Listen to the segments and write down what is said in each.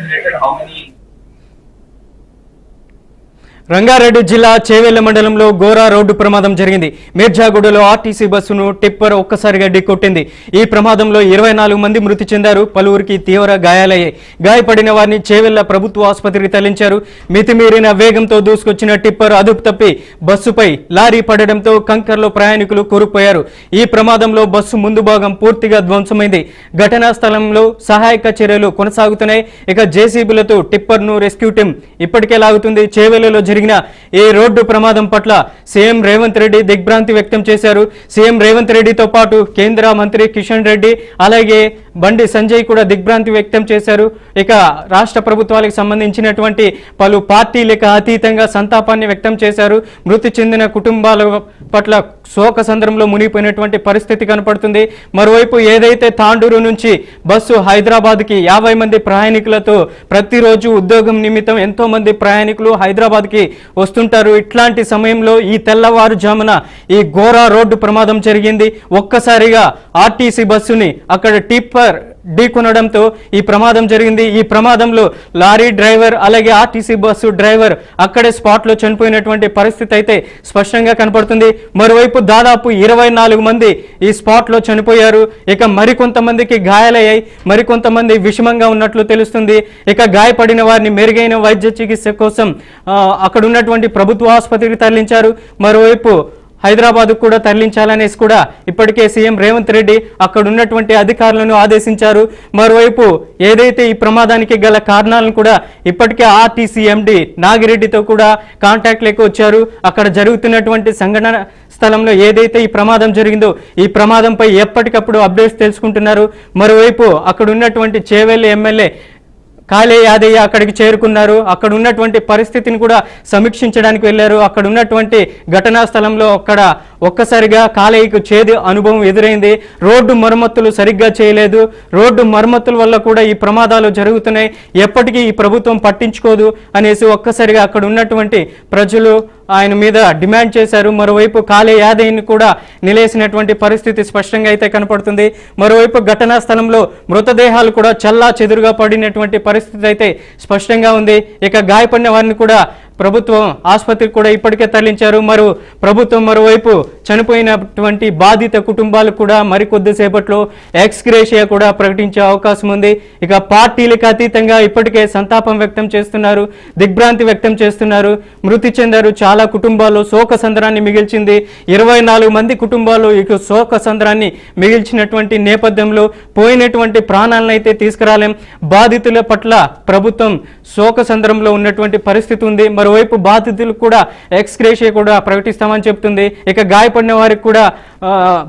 related, how many? Rangareddy జిల్లా చేవెళ్ల మండలంలో ఘోర రోడ్డు ప్రమాదం జరిగింది. మీర్జాగూడలో ఆర్టీసీ బస్సును టిప్పర్ ఒక్కసారిగా ఢీకొట్టింది. ఈ ప్రమాదంలో 24 మంది మృతి చెందారు. పలువురికి తీవ్ర గాయాలయ్యాయి. గాయపడిన వారిని చేవెళ్ల ప్రభుత్వ ఆసుపత్రికి తరలించారు. మితిమీరిన వేగంతో దూసుకొచ్చిన టిప్పర్ అదుపు తప్పి బస్సుపై లారీ పడడంతో కంకర్లో ప్రయాణికులు కూరుకుపోయారు. ఈ ప్రమాదంలో బస్సు ముందు భాగం పూర్తిగా ధ్వంసమైంది. ఘటనా స్థలంలో సహాయక చర్యలు కొనసాగుతున్నాయి. ఇక జేసీబీలతో టిప్పర్ను రెస్క్యూ టీం ఇప్పటికే లాగుతుంది. చేవెళ్లలో జరిగిన ఈ రోడ్డు ప్రమాదం పట్ల సీఎం రేవంత్ రెడ్డి దిగ్భ్రాంతి వ్యక్తం చేశారు. సీఎం రేవంత్ రెడ్డితో పాటు కేంద్ర మంత్రి కిషన్ రెడ్డి అలాగే బండి సంజయ్ కూడా దిగ్భ్రాంతి వ్యక్తం చేశారు. ఇక రాష్ట్ర ప్రభుత్వాలకు సంబంధించినటువంటి పలు పార్టీలకు అతీతంగా సంతాపాన్ని వ్యక్తం చేశారు. మృతి చెందిన కుటుంబాల పట్ల శోక సంద్రంలో మునిగిపోయినటువంటి పరిస్థితి కనపడుతుంది. మరోవైపు ఏదైతే తాండూరు నుంచి బస్సు హైదరాబాద్కి 50 మంది ప్రయాణికులతో ప్రతిరోజు ఉద్యోగం నిమిత్తం ఎంతో మంది ప్రయాణికులు హైదరాబాద్కి వస్తుంటారు. ఇట్లాంటి సమయంలో ఈ తెల్లవారుజామున ఈ ఘోర రోడ్డు ప్రమాదం జరిగింది. ఒక్కసారిగా ఆర్టీసీ బస్సుని అక్కడ టిప్పర్ ఢీకొనడంతో ఈ ప్రమాదం జరిగింది. ఈ ప్రమాదంలో లారీ డ్రైవర్ అలాగే ఆర్టీసీ బస్సు డ్రైవర్ అక్కడే స్పాట్లో చనిపోయినటువంటి పరిస్థితి అయితే స్పష్టంగా కనపడుతుంది. మరోవైపు దాదాపు 24 మంది ఈ స్పాట్లో చనిపోయారు. ఇక మరికొంతమందికి గాయాలయ్యాయి. మరికొంతమంది విషమంగా ఉన్నట్లు తెలుస్తుంది. ఇక గాయపడిన వారిని మెరుగైన వైద్య చికిత్స కోసం అక్కడ ఉన్నటువంటి ప్రభుత్వ ఆసుపత్రికి తరలించారు. మరోవైపు హైదరాబాద్ కూడా తరలించాలనేసి కూడా ఇప్పటికే సీఎం రేవంత్ రెడ్డి అక్కడ ఉన్నటువంటి అధికారులను ఆదేశించారు. మరోవైపు ఏదైతే ఈ ప్రమాదానికి గల కారణాలను కూడా ఇప్పటికే ఆర్టీసీ ఎండీ నాగిరెడ్డితో కూడా కాంటాక్ట్లోకి వచ్చారు. అక్కడ జరుగుతున్నటువంటి సంఘటన స్థలంలో ఏదైతే ఈ ప్రమాదం జరిగిందో ఈ ప్రమాదంపై ఎప్పటికప్పుడు అప్డేట్స్ తెలుసుకుంటున్నారు. మరోవైపు అక్కడ ఉన్నటువంటి చేవెళ్ల ఎమ్మెల్యే కాళే యాదయ్య అక్కడికి చేరుకున్నారు. అక్కడ ఉన్నటువంటి పరిస్థితిని కూడా సమీక్షించడానికి వెళ్ళారు. అక్కడ ఉన్నటువంటి ఘటనా స్థలంలో ఒక్కసారిగా కాళేయకు చేదు అనుభవం ఎదురైంది. రోడ్డు మరమ్మతులు సరిగ్గా చేయలేదు. రోడ్డు మరమ్మతుల వల్ల కూడా ఈ ప్రమాదాలు జరుగుతున్నాయి. ఎప్పటికీ ఈ ప్రభుత్వం పట్టించుకోదు అనేసి ఒక్కసారిగా అక్కడ ఉన్నటువంటి ప్రజలు ఆయన మీద డిమాండ్ చేశారు. మరోవైపు కాళే యాదయ్యని కూడా నిలేసినటువంటి పరిస్థితి స్పష్టంగా అయితే కనపడుతుంది. మరోవైపు ఘటనా స్థలంలో మృతదేహాలు కూడా చల్లా చెదురుగా పడినటువంటి పరిస్థితి అయితే స్పష్టంగా ఉంది. ఇక గాయపడిన వారిని కూడా ప్రభుత్వం ఆసుపత్రికి కూడా ఇప్పటికే తరలించారు. ప్రభుత్వం మరోవైపు చనిపోయినటువంటి బాధిత కుటుంబాలకు కూడా మరికొద్దిసేపట్లో ఎక్స్గ్రేషియా కూడా ప్రకటించే అవకాశం ఉంది. ఇక పార్టీలకు అతీతంగా ఇప్పటికే సంతాపం వ్యక్తం చేస్తున్నారు, దిగ్భ్రాంతి వ్యక్తం చేస్తున్నారు. మృతి చెందారు చాలా కుటుంబాల్లో శోక సంద్రాన్ని మిగిల్చింది. 24 మంది కుటుంబాలు ఇక శోక సంద్రాన్ని మిగిల్చినటువంటి నేపథ్యంలో పోయినటువంటి ప్రాణాలను అయితే తీసుకురాలేం. బాధితుల పట్ల ప్రభుత్వం శోక సంద్రంలో ఉన్నటువంటి పరిస్థితి ఉంది. మరోవైపు బాధితులకు కూడా ఎక్స్గ్రేషియా కూడా ప్రకటిస్తామని చెప్తుంది. ఇక గాయపడిన వారికి కూడా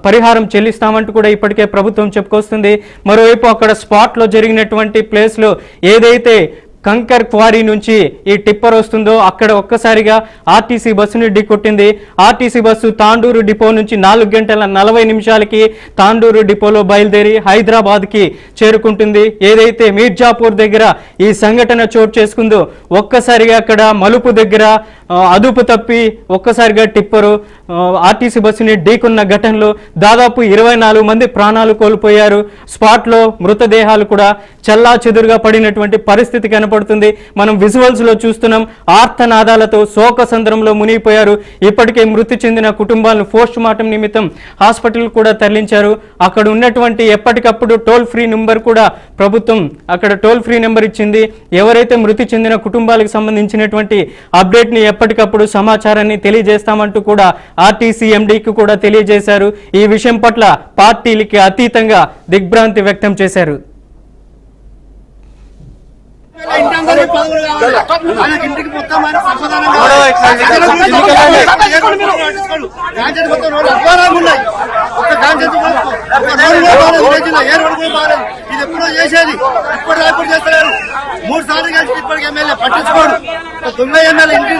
పరిహారం చెల్లిస్తామంటూ కూడా ఇప్పటికే ప్రభుత్వం చెప్పుకొస్తుంది. మరోవైపు అక్కడ స్పాట్లో జరిగినటువంటి ప్లేస్లో ఏదైతే కంకర్ క్వారీ నుంచి ఈ టిప్పర్ వస్తుందో అక్కడ ఒక్కసారిగా ఆర్టీసీ బస్సుని ఢీకొట్టింది. ఆర్టీసీ బస్సు తాండూరు డిపో నుంచి 4 గంటల 40 నిమిషాలకి తాండూరు డిపోలో బయలుదేరి హైదరాబాద్కి చేరుకుంటుంది. ఏదైతే మీర్జాపూర్ దగ్గర ఈ సంఘటన చోటు చేసుకుందో ఒక్కసారిగా అక్కడ మలుపు దగ్గర అదుపు తప్పి ఒక్కసారిగా టిప్పరు ఆర్టీసీ బస్సుని ఢీకొన్న ఘటనలో దాదాపు 24 మంది ప్రాణాలు కోల్పోయారు. స్పాట్లో మృతదేహాలు కూడా చల్లా చెదురుగా పడినటువంటి పరిస్థితి కనపడుతుంది. మనం విజువల్స్ లో చూస్తున్నాం. ఆర్తనాదాలతో శోక సంద్రంలో మునిగిపోయారు. ఇప్పటికే మృతి చెందిన కుటుంబాలను పోస్ట్ మార్టం నిమిత్తం హాస్పిటల్ కూడా తరలించారు. అక్కడ ఉన్నటువంటి ఎప్పటికప్పుడు టోల్ ఫ్రీ నెంబర్ కూడా ప్రభుత్వం అక్కడ టోల్ ఫ్రీ నెంబర్ ఇచ్చింది. ఎవరైతే మృతి చెందిన కుటుంబాలకు సంబంధించినటువంటి అప్డేట్ ని ఎప్పటికప్పుడు సమాచారాన్ని తెలియజేస్తామంటూ కూడా ఆర్టీసీ ఎండీకి కూడా తెలియజేశారు. ఈ విషయం పట్ల పార్టీలకి అతీతంగా దిగ్భ్రాంతి వ్యక్తం చేశారు. ఇది ఎప్పుడో చేసేది ఇప్పుడు రాకుండా చేస్తారు. 3 సార్లు కలిసి ఇప్పటికి ఎమ్మెల్యే పట్టించుకోడు. దొంగ ఎమ్మెల్యే ఇంటికి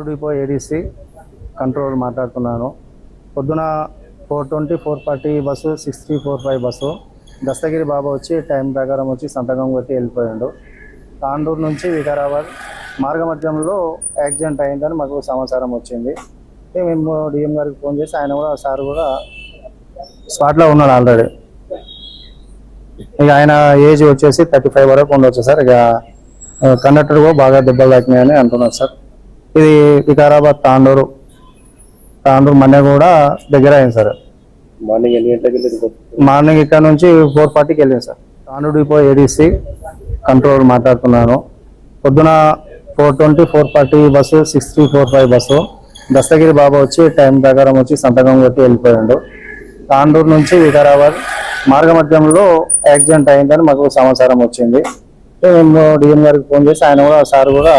డిపో ఏడీసీ కంట్రోల్ మాట్లాడుతున్నాను. పొద్దున 4:20, 4:40 బస్సు, 6345 బస్సు దస్తగిరి బాబా వచ్చి టైం ప్రకారం వచ్చి సంతకం కొట్టి వెళ్ళిపోయాడు. తాండూరు నుంచి వికారాబాద్ మార్గమధ్యంలో యాక్సిడెంట్ అయిందని మాకు సమాచారం వచ్చింది. మేము డిఎం గారికి ఫోన్ చేసి ఆయన కూడా సార్ కూడా స్పాట్లో ఉన్నాడు ఆల్రెడీ. ఇక ఆయన ఏజ్ వచ్చేసి 35 వరకు ఉండవచ్చు సార్. ఇక కండక్టర్ కూడా బాగా దెబ్బలు తాకినాయని అంటున్నారు సార్. ఇది వికారాబాద్ తాండూరు మన్య కూడా దగ్గర అయింది సార్. మార్నింగ్ ఎన్ని గంటలకు వెళ్ళింది? మార్నింగ్ ఇక్కడ నుంచి 4:40కి వెళ్ళింది sir. Tandur depot ADC control మాట్లాడుతున్నాను. పొద్దున 4:20, 4:40 బస్సు, 6345 బస్సు. దస్తగిరి బాబా వచ్చి టైం ప్రకారం వచ్చి సంతకం కొట్టి వెళ్ళిపోయాడు. తాండూరు నుంచి వికారాబాద్ మార్గమధ్యంలో యాక్సిడెంట్ అయిందని మాకు సమాచారం వచ్చింది. మేము డిఎం గారికి ఫోన్ చేసి ఆయన కూడా సార్ కూడా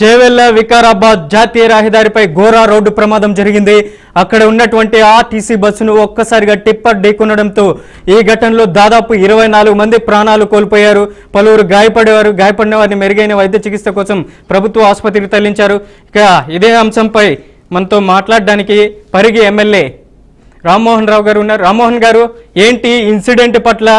చేవెళ్ల వికారాబాద్ జాతీయ రహదారిపై ఘోర రోడ్డు ప్రమాదం జరిగింది. అక్కడ ఉన్నటువంటి ఆర్టీసీ బస్సును ఒక్కసారిగా టిప్పర్ ఢీకొనడంతో ఈ ఘటనలో దాదాపు 24 మంది ప్రాణాలు కోల్పోయారు. పలువురు గాయపడిన వారిని మెరుగైన వైద్య చికిత్స కోసం ప్రభుత్వ ఆసుపత్రికి తరలించారు. ఇక ఇదే అంశంపై మనతో మాట్లాడడానికి పరిగి ఎమ్మెల్యే రామ్మోహన్ రావు గారు ఉన్నారు. రామ్మోహన్ గారు, ఏంటి ఇన్సిడెంట్ పట్ల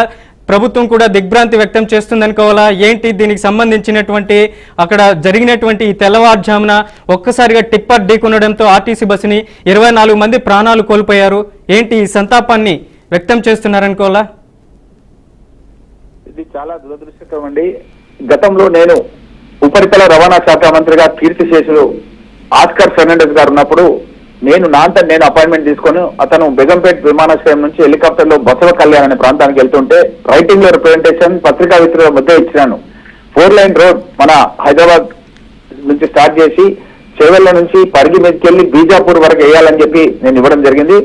ప్రభుత్వం కూడా దిగ్భ్రాంతి వ్యక్తం చేస్తుందనుకోవాలా? ఏంటి దీనికి సంబంధించినటువంటి అక్కడ జరిగినటువంటి ఈ తెల్లవారుజామున ఒక్కసారిగా టిప్పర్ ఢీకొనడంతో ఆర్టీసీ బస్సుని 24 మంది ప్రాణాలు కోల్పోయారు. ఏంటి ఈ సంతాపాన్ని వ్యక్తం చేస్తున్నారనుకోవాలా? ఇది చాలా దురదృష్టకరం అండి. గతంలో నేను ఉపరితల రవాణా శాఖ మంత్రిగా కీర్తిశేషులు ఆస్కర్ ఫెర్నాండెస్ గారు ఉన్నప్పుడు నేను అపాయింట్మెంట్ తీసుకొని అతను బేగంపేట్ విమానాశ్రయం నుంచి హెలికాప్టర్ లో బసవ కళ్యాణ్ అనే ప్రాంతానికి వెళ్తుంటే రైటింగ్ లో రిప్రజెంటేషన్ పత్రికా విత్రుల మధ్య ఇచ్చినాను. 4 లైన్ రోడ్ మన హైదరాబాద్ నుంచి స్టార్ట్ చేసి చేవెళ్ల నుంచి పరిగి మీదకెళ్లి బీజాపూర్ వరకు వేయాలని చెప్పి నేను ఇవ్వడం జరిగింది.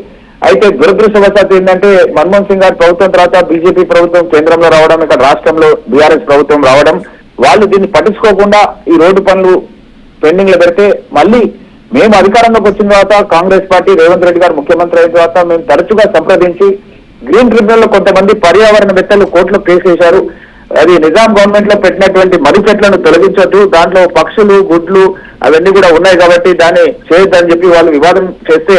అయితే దురదృష్టవశాత్తు ఏంటంటే మన్మోహన్ సింగ్ గారి ప్రభుత్వం తర్వాత బీజేపీ ప్రభుత్వం కేంద్రంలో రావడం, ఇక్కడ రాష్ట్రంలో బీఆర్ఎస్ ప్రభుత్వం రావడం, వాళ్ళు దీన్ని పట్టించుకోకుండా ఈ రోడ్డు పనులు పెండింగ్ లో పెడితే మళ్ళీ మేము అధికారంలోకి వచ్చిన తర్వాత కాంగ్రెస్ పార్టీ రేవంత్ రెడ్డి గారు ముఖ్యమంత్రి అయిన తర్వాత మేము తరచుగా సంప్రదించి గ్రీన్ ట్రిబ్యునల్ లో కొంతమంది పర్యావరణవేత్తలు కోర్టులో కేసు వేశారు. అది నిజాం గవర్నమెంట్ లో పెట్టినటువంటి మర్రి చెట్లను తొలగించొద్దు, దాంట్లో పక్షులు గుడ్లు అవన్నీ కూడా ఉన్నాయి కాబట్టి దాన్ని చేయొద్దని చెప్పి వాళ్ళు వివాదం చేస్తే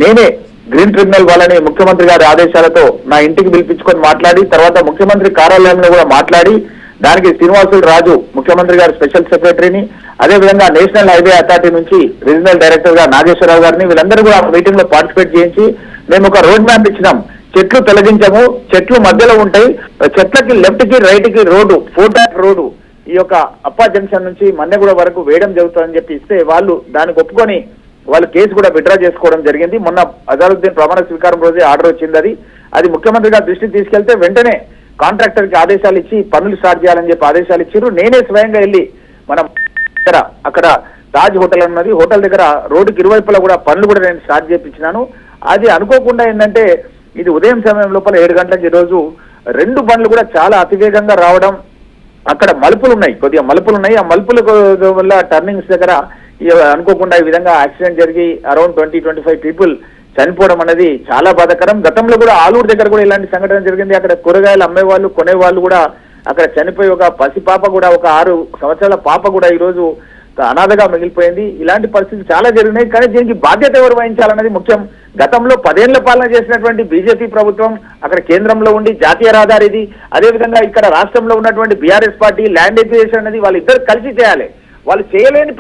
నేనే గ్రీన్ ట్రిబ్యునల్ వాళ్ళని ముఖ్యమంత్రి గారి ఆదేశాలతో నా ఇంటికి పిలిపించుకొని మాట్లాడి తర్వాత ముఖ్యమంత్రి కార్యాలయంలో కూడా మాట్లాడి దానికి శ్రీనివాసులు రాజు ముఖ్యమంత్రి గారి స్పెషల్ సెక్రటరీని, అదేవిధంగా నేషనల్ హైవే అథారిటీ నుంచి రీజనల్ డైరెక్టర్ గా నాగేశ్వరరావు గారిని వీళ్ళందరూ కూడా మీటింగ్ లో పార్టిసిపేట్ చేయించి మేము ఒక రోడ్ మ్యాప్ ఇచ్చినాం. చెట్లు తొలగించము, చెట్లు మధ్యలో ఉంటాయి, చెట్లకి లెఫ్ట్ కి రైట్ కి రోడ్డు 4 ట్రాక్ రోడ్డు ఈ యొక్క అప్పా జంక్షన్ నుంచి మన్నెగూడ వరకు వేయడం జరుగుతుందని చెప్పి ఇస్తే వాళ్ళు దానికి ఒప్పుకొని వాళ్ళు కేసు కూడా విత్డ్రా చేసుకోవడం జరిగింది. మొన్న అజారుద్దీన్ ప్రమాణ స్వీకారం రోజే ఆర్డర్ వచ్చింది. అది ముఖ్యమంత్రి గారి దృష్టికి తీసుకెళ్తే వెంటనే కాంట్రాక్టర్ కి ఆదేశాలు ఇచ్చి పనులు స్టార్ట్ చేయాలని చెప్పి ఆదేశాలు ఇచ్చారు. నేనే స్వయంగా వెళ్ళి మనం అక్కడ తాజ్ హోటల్ ఉన్నది, హోటల్ దగ్గర రోడ్డుకి ఇరువైపులా కూడా పనులు కూడా నేను స్టార్ట్ చేయించినాను. అది అనుకోకుండా ఏంటంటే ఇది ఉదయం సమయం లోపల 7 గంటలకు ఈ రోజు 2 బండ్లు కూడా చాలా అతివేగంగా రావడం, అక్కడ మలుపులు ఉన్నాయి, కొద్దిగా మలుపులు ఉన్నాయి, ఆ మలుపుల వల్ల టర్నింగ్స్ దగ్గర అనుకోకుండా ఈ విధంగా యాక్సిడెంట్ జరిగి అరౌండ్ 20-25 పీపుల్ చనిపోవడం అనేది చాలా బాధాకరం. గతంలో కూడా ఆలూరు దగ్గర కూడా ఇలాంటి సంఘటన జరిగింది. అక్కడ కూరగాయలు అమ్మేవాళ్ళు కొనేవాళ్ళు కూడా అక్కడ చనిపోయి ఒక పసిపాప కూడా, ఒక 6 సంవత్సరాల పాప కూడా ఈ రోజు అనాథగా మిగిలిపోయింది. ఇలాంటి పరిస్థితులు చాలా జరిగినాయి. కానీ దీనికి బాధ్యత ఎవరు వహించాలన్నది ముఖ్యం. గతంలో 10 ఏళ్ల పాలన చేసినటువంటి బీజేపీ ప్రభుత్వం అక్కడ కేంద్రంలో ఉండి జాతీయ రహదారి ఇది, అదేవిధంగా ఇక్కడ రాష్ట్రంలో ఉన్నటువంటి బీఆర్ఎస్ పార్టీ ల్యాండ్ ఎక్విజిషన్ అనేది వాళ్ళిద్దరు కలిసి చేయాలి. వాళ్ళు చేయలేని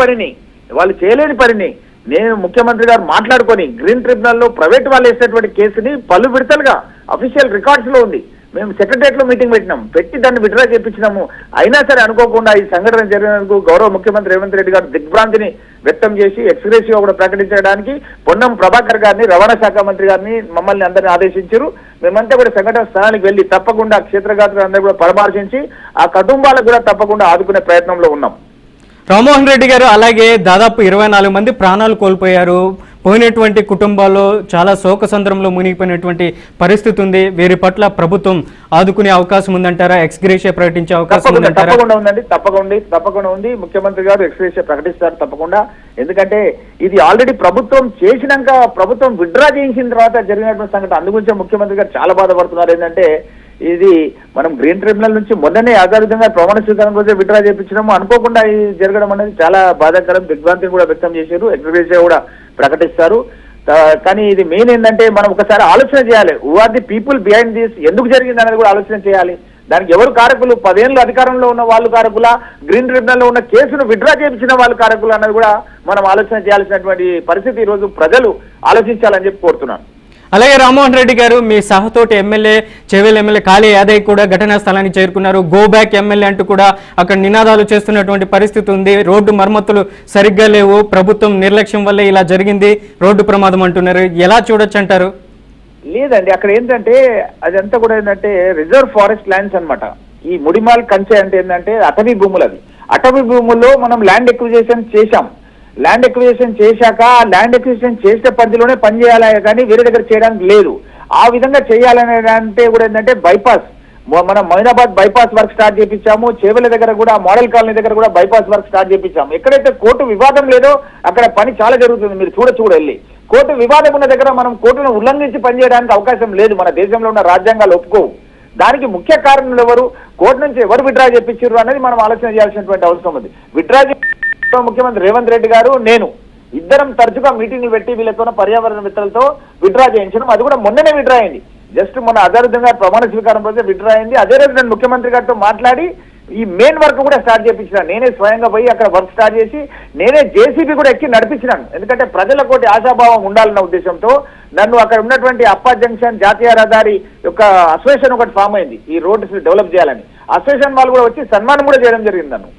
పనిని నేను ముఖ్యమంత్రి గారు మాట్లాడుకొని గ్రీన్ ట్రిబ్యునల్ లో ప్రైవేట్ వాళ్ళు వేసినటువంటి కేసుని పలు విడతలుగా అఫీషియల్ రికార్డ్స్ లో ఉంది. మేము సెక్రటరియట్ లో మీటింగ్ పెట్టి దాన్ని విత్డ్రా చేయించినాము. అయినా సరే అనుకోకుండా ఈ సంఘటన జరిగినందుకు గౌరవ ముఖ్యమంత్రి రేవంత్ రెడ్డి గారు దిగ్భ్రాంతిని వ్యక్తం చేసి ఎక్స్గ్రేషియో కూడా ప్రకటించడానికి పొన్నం ప్రభాకర్ గారిని, రవాణా శాఖ మంత్రి గారిని, మమ్మల్ని అందరినీ ఆదేశించారు. మేమంతా కూడా సంఘటన స్థలానికి వెళ్లి తప్పకుండా క్షేత్రగాత్రులందరూ కూడా పరామర్శించి ఆ కుటుంబాలకు కూడా తప్పకుండా ఆదుకునే ప్రయత్నంలో ఉన్నాం. రామ్మోహన్ రెడ్డి గారు, అలాగే దాదాపు 24 మంది ప్రాణాలు కోల్పోయారు. పోయినటువంటి కుటుంబాల్లో చాలా శోకసంద్రంలో మునిగిపోయినటువంటి పరిస్థితి ఉంది. వీరి పట్ల ప్రభుత్వం ఆదుకునే అవకాశం ఉందంటారా? ఎక్స్గ్రేషియా ప్రకటించే అవకాశం ఉందంటారా? తప్పకుండా ఉందండి, తప్పకుండా ఉంది. ముఖ్యమంత్రి గారు ఎక్స్గ్రేషియా ప్రకటిస్తారు తప్పకుండా. ఎందుకంటే ఇది ఆల్రెడీ ప్రభుత్వం చేసినాక, ప్రభుత్వం విత్డ్రా చేయించిన తర్వాత జరిగినటువంటి సంఘటన. అందుగురించి ముఖ్యమంత్రి గారు చాలా బాధపడుతున్నారు. ఏంటంటే ఇది మనం గ్రీన్ ట్రిబ్యునల్ నుంచి మొన్ననే ఆధారితంగా ప్రమాణ స్వీకారం కోసం విత్డ్రా చేయించినాము. అనుకోకుండా ఇది జరగడం అనేది చాలా బాధాకరం. దిగ్భ్రాంతిని కూడా వ్యక్తం చేశారు. ఎక్స్గ్రేషియా కూడా ప్రకటిస్తారు. కానీ ఇది మెయిన్ ఏంటంటే మనం ఒకసారి ఆలోచన చేయాలి. Who are the people behind this, ఎందుకు జరిగింది అనేది కూడా ఆలోచన చేయాలి. దానికి ఎవరు కారకులు? 10 ఏళ్ళు అధికారంలో ఉన్న వాళ్ళు కారకులా, గ్రీన్ ట్రిబ్యునల్ లో ఉన్న కేసును విత్డ్రా చేయించిన వాళ్ళు కారకులు అన్నది కూడా మనం ఆలోచన చేయాల్సినటువంటి పరిస్థితి ఈరోజు ప్రజలు ఆలోచించాలని చెప్పి కోరుతున్నాను. అలాగే రామ్మోహన్ రెడ్డి గారు, మీ సహతోటి ఎమ్మెల్యే చేవేల్ ఎమ్మెల్యే కాళీ యాదయ్య కూడా ఘటనా స్థలానికి చేరుకున్నారు. గో బ్యాక్ ఎమ్మెల్యే అంటూ కూడా అక్కడ నినాదాలు చేస్తున్నటువంటి పరిస్థితి ఉంది. రోడ్డు మరమ్మతులు సరిగ్గా లేవు, ప్రభుత్వం నిర్లక్ష్యం వల్లే ఇలా జరిగింది, రోడ్డు ప్రమాదం అంటున్నారు. ఎలా చూడొచ్చు అంటారు? లేదండి, అక్కడ ఏంటంటే అదంతా కూడా ఏంటంటే రిజర్వ్ ఫారెస్ట్ ల్యాండ్స్ అన్నమాట. ఈ ముడిమాల్ కంచె అంటే ఏంటంటే అటవీ భూములు. అది అటవీ భూముల్లో మనం ల్యాండ్ ఎక్విజిషన్ చేశాం. ల్యాండ్ ఎక్విజిషన్ చేశాక ల్యాండ్ ఎక్విజిషన్ చేసే పరిధిలోనే పనిచేయాలి, కానీ వేరే దగ్గర చేయడానికి లేదు. ఆ విధంగా చేయాలనే అంటే కూడా ఏంటంటే బైపాస్, మనం మైనాబాద్ బైపాస్ వర్క్ స్టార్ట్ చేయించాము. చేవెల దగ్గర కూడా, మోడల్ కాలనీ దగ్గర కూడా బైపాస్ వర్క్ స్టార్ట్ చేయించాము. ఎక్కడైతే కోర్టు వివాదం లేదో అక్కడ పని చాలా జరుగుతుంది. మీరు చూడొచ్చు కూడా వెళ్ళి. కోర్టు వివాదం ఉన్న దగ్గర మనం కోర్టును ఉల్లంఘించి పనిచేయడానికి అవకాశం లేదు. మన దేశంలో ఉన్న రాజ్యాంగాలు ఒప్పుకోవు. దానికి ముఖ్య కారణాలు ఎవరు, కోర్టు నుంచి ఎవరు విత్డ్రా చేయించారు అనేది మనం ఆలోచన చేయాల్సినటువంటి అవసరం ఉంది. విత్డ్రా ముఖ్యమంత్రి రేవంత్ రెడ్డి గారు, నేను ఇద్దరం తరచుగా మీటింగ్లు పెట్టి వీళ్ళతో పర్యావరణ మిత్రులతో విత్డ్రా చేయించడం. అది కూడా మొన్ననే విత్డ్రా అయింది. జస్ట్ మొన్న అధికారికంగా ప్రమాణ స్వీకారం రోజే విత్డ్రా అయింది. అదే రోజు నేను ముఖ్యమంత్రి గారితో మాట్లాడి ఈ మెయిన్ వర్క్ కూడా స్టార్ట్ చేయించిన. నేనే స్వయంగా పోయి అక్కడ వర్క్ స్టార్ట్ చేసి నేనే జేసీబీ కూడా ఎక్కి నడిపించినాను. ఎందుకంటే ప్రజలకోటి ఆశాభావం ఉండాలన్న ఉద్దేశంతో నన్ను అక్కడ ఉన్నటువంటి అప్పా జంక్షన్ జాతీయ రహదారి యొక్క అసోసియేషన్ ఒకటి ఫామ్ అయింది, ఈ రోడ్స్ డెవలప్ చేయాలని. అసోసియేషన్ వాళ్ళు కూడా వచ్చి సన్మానం కూడా చేయడం జరిగింది నన్ను.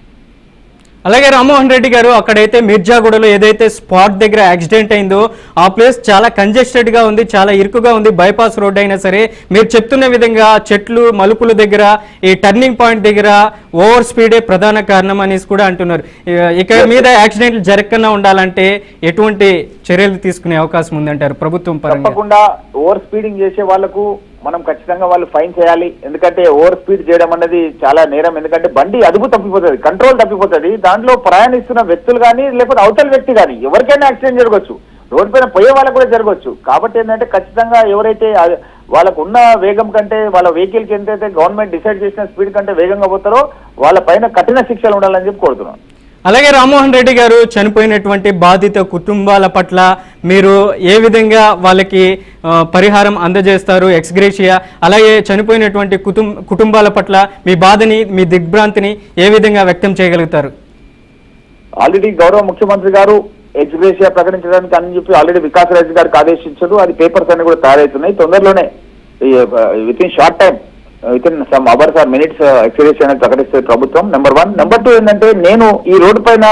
అలాగే రామ్మోహన్ రెడ్డి గారు, అక్కడైతే మిర్జాగూడలో ఏదైతే స్పాట్ దగ్గర యాక్సిడెంట్ అయిందో ఆ ప్లేస్ చాలా కంజెస్టెడ్ గా ఉంది, చాలా ఇరుకుగా ఉంది. బైపాస్ రోడ్ అయినా సరే మీరు చెప్తున్న విధంగా చెట్లు మలుపుల దగ్గర, ఈ టర్నింగ్ పాయింట్ దగ్గర ఓవర్ స్పీడే ప్రధాన కారణం అనేసి కూడా అంటున్నారు. ఇక మీద యాక్సిడెంట్లు జరగకుండా ఉండాలంటే ఎటువంటి చర్యలు తీసుకునే అవకాశం ఉందంటారు ప్రభుత్వం పరంగా? తప్పకుండా ఓవర్ స్పీడింగ్ చేసే వాళ్లకు మనం ఖచ్చితంగా వాళ్ళు ఫైన్ చేయాలి. ఎందుకంటే ఓవర్ స్పీడ్ చేయడం అనేది చాలా నేరం. ఎందుకంటే బండి అదుపు తప్పిపోతుంది, కంట్రోల్ తప్పిపోతుంది. దాంట్లో ప్రయాణిస్తున్న వ్యక్తులు కానీ లేకపోతే అవతల వ్యక్తి కానీ ఎవరికైనా యాక్సిడెంట్ జరగవచ్చు, రోడ్డు పైన పోయే వాళ్ళకు కూడా జరగవచ్చు. కాబట్టి ఏంటంటే ఖచ్చితంగా ఎవరైతే వాళ్ళకు ఉన్న వేగం కంటే, వాళ్ళ వెహికల్ కి ఎంతైతే గవర్నమెంట్ డిసైడ్ చేసిన స్పీడ్ కంటే వేగంగా పోతారో వాళ్ళ పైన కఠిన శిక్షలు ఉండాలని చెప్పి కోరుతున్నాను. అలాగే రామ్మోహన్ రెడ్డి గారు, చనిపోయినటువంటి బాధిత కుటుంబాల పట్ల మీరు ఏ విధంగా వాళ్ళకి పరిహారం అందజేస్తారు, ఎక్స్గ్రేషియా? అలాగే చనిపోయినటువంటి కుటుంబాల పట్ల మీ బాధని, మీ దిగ్భ్రాంతిని ఏ విధంగా వ్యక్తం చేయగలుగుతారు? ఆల్రెడీ గౌరవ ముఖ్యమంత్రి గారు ఎక్స్గ్రేషియా ప్రకటించడానికి అని చెప్పి ఆల్రెడీ వికాస్ రాజ్ గారికి ఆదేశించారు. అది పేపర్స్ అన్ని కూడా తయారవుతున్నాయి. తొందరలోనే with in short time, with in some hours are minutes ex gratia అనేది ప్రకటిస్తుంది ప్రభుత్వం. నెంబర్ 1. నెంబర్ 2 ఏంటంటే నేను ఈ రోడ్డు పైన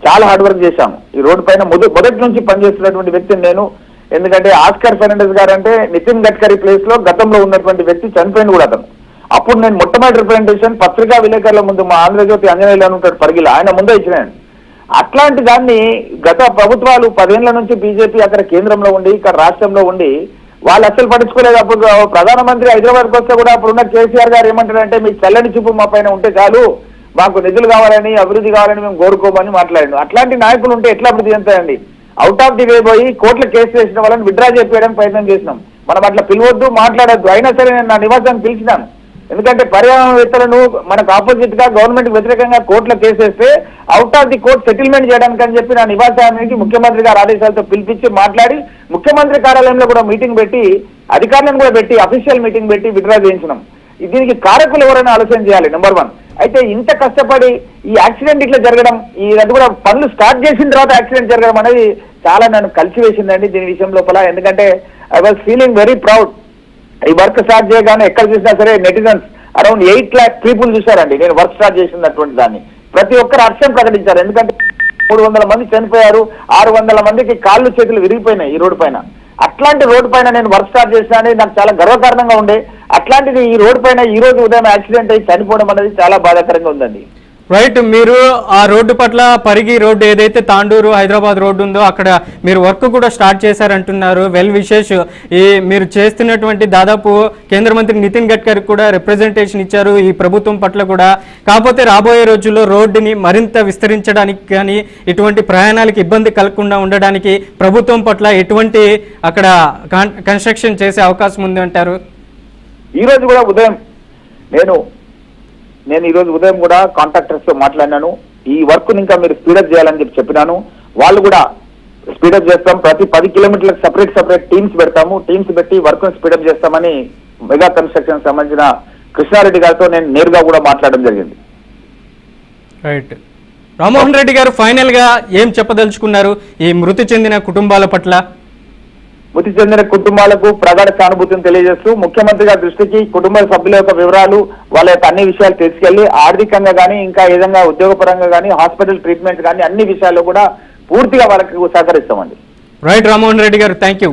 చాలా హార్డ్ వర్క్ చేశాను. ఈ రోడ్డు పైన మొదటి నుంచి పనిచేస్తున్నటువంటి వ్యక్తిని నేను. ఎందుకంటే ఆస్కర్ ఫెర్నాండెస్ గారు అంటే నితిన్ గడ్కరీ ప్లేస్ లో గతంలో ఉన్నటువంటి వ్యక్తి, చనిపోయింది కూడా అతను. అప్పుడు నేను మొట్టమొదటి రిప్రజెంటేషన్ పత్రికా విలేకరుల ముందు మా ఆంధ్రజ్యోతి అంజనేయులు అని ఉంటాడు పరిగిల, ఆయన ముందే ఇచ్చినాను. అట్లాంటి దాన్ని గత ప్రభుత్వాలు 10 ఏళ్ల నుంచి బీజేపీ అక్కడ కేంద్రంలో ఉండి ఇక్కడ రాష్ట్రంలో ఉండి వాళ్ళు అసలు పట్టించుకోలేదు. అప్పుడు ప్రధానమంత్రి హైదరాబాద్కి వస్తే కూడా అప్పుడున్న కేసీఆర్ గారు ఏమంటారంటే, మీ చల్లని చూపు మా పైన ఉంటే చాలు, మాకు నిధులు కావాలని అభివృద్ధి కావాలని మేము కోరుకోమని మాట్లాడాడు. అట్లాంటి నాయకులు ఉంటే ఎట్లా అభివృద్ధి చెందుతాయండి? అవుట్ ఆఫ్ ది వే పోయి కోర్టులో కేసు వేసిన వాళ్ళని విత్డ్రా చేయడానికి ప్రయత్నం చేసినాం. మనం అట్లా పిలవద్దు, మాట్లాడొద్దు. అయినా సరే నేను నా నివాసాన్ని పిలిచినాను. ఎందుకంటే పర్యావరణవేత్తలను మనకు ఆపోజిట్ గా గవర్నమెంట్ వ్యతిరేకంగా కోర్టులో కేసు వేస్తే out of the court settlement చేయడానికి అని చెప్పి నా నివాసానికి ముఖ్యమంత్రి గారి ఆదేశాలతో పిలిపించి మాట్లాడి ముఖ్యమంత్రి కార్యాలయంలో కూడా మీటింగ్ పెట్టి అధికారులను కూడా పెట్టి అఫీషియల్ మీటింగ్ పెట్టి విత్డ్రా చేయించినాం. దీనికి కారకులు ఎవరైనా ఆలోచన చేయాలి. నెంబర్ 1. అయితే ఇంత కష్టపడి ఈ యాక్సిడెంట్ ఇట్లా జరగడం, అది కూడా పనులు స్టార్ట్ చేసిన తర్వాత యాక్సిడెంట్ జరగడం అనేది చాలా నన్ను కలిసివేసిందండి దీని విషయం లోపల. ఎందుకంటే I was feeling very proud. ఈ వర్క్ స్టార్ట్ చేయగానే ఎక్కడ చూసినా సరే నెటిజన్స్ అరౌండ్ 8 lakh పీపుల్ చూశారండి నేను వర్క్ స్టార్ట్ చేసినటువంటి దాన్ని. ప్రతి ఒక్కరు హర్షం ప్రకటించారు. ఎందుకంటే 300 మంది చనిపోయారు, 600 మందికి కాళ్ళు చేతులు విరిగిపోయినాయి ఈ రోడ్డు పైన. అట్లాంటి రోడ్డు పైన నేను వర్క్ స్టార్ట్ చేసినా అనేది నాకు చాలా గర్వకారణంగా ఉండే. అట్లాంటిది ఈ రోడ్డు పైన ఈ రోజు ఉదయం యాక్సిడెంట్ అయ్యి చనిపోవడం అనేది చాలా బాధాకరంగా ఉందండి. రైట్, మీరు ఆ రోడ్డు పట్ల పరిగి రోడ్డు ఏదైతే తాండూరు హైదరాబాద్ రోడ్డు ఉందో అక్కడ మీరు వర్క్ కూడా స్టార్ట్ చేశారంటున్నారు. వెల్ విశేష్. ఈ మీరు చేస్తున్నటువంటి దాదాపు కేంద్ర మంత్రి నితిన్ గడ్కరీ కూడా రిప్రజెంటేషన్ ఇచ్చారు ఈ ప్రభుత్వం పట్ల కూడా. కాకపోతే రాబోయే రోజుల్లో రోడ్డుని మరింత విస్తరించడానికి కానీ ఇటువంటి ప్రయాణాలకు ఇబ్బంది కలగకుండా ఉండడానికి ప్రభుత్వం పట్ల ఎటువంటి అక్కడ కన్స్ట్రక్షన్ చేసే అవకాశం ఉంది అంటారు? ఈ రోజు కూడా ఉదయం నేను ఈ రోజు ఉదయం కూడా కాంట్రాక్టర్స్ తో మాట్లాడినాను. ఈ వర్క్ ఇంకా మీరు స్పీడప్ చేయాలని చెప్పినాను. వాళ్ళు కూడా స్పీడప్ చేస్తాం. ప్రతి 10 కిలోమీటర్లకు సపరేట్ టీమ్స్ పెడతాము. టీమ్స్ పెట్టి వర్క్ స్పీడప్ చేస్తామని మెగా కన్స్ట్రక్షన్ సంబంధించిన కృష్ణారెడ్డి గారితో నేను నేరుగా కూడా మాట్లాడడం జరిగింది. రైట్, రామ్మోహన్ రెడ్డి గారు ఫైనల్ గా ఏం చెప్పదలుచుకున్నారు ఈ మృతి చెందిన కుటుంబాల పట్ల? మృతి చెందిన కుటుంబాలకు ప్రగాఢ సానుభూతిని తెలియజేస్తూ ముఖ్యమంత్రి గారి దృష్టికి కుటుంబ సభ్యుల యొక్క వివరాలు, వాళ్ళ యొక్క అన్ని విషయాలు తీసుకెళ్లి ఆర్థికంగా కానీ ఇంకా ఏదైనా ఉద్యోగపరంగా కానీ హాస్పిటల్ ట్రీట్మెంట్ కానీ అన్ని విషయాల్లో కూడా పూర్తిగా వాళ్ళకి సహకరిస్తామండి. రైట్ రామ్మోహన్ రెడ్డి గారు, థ్యాంక్ యూ.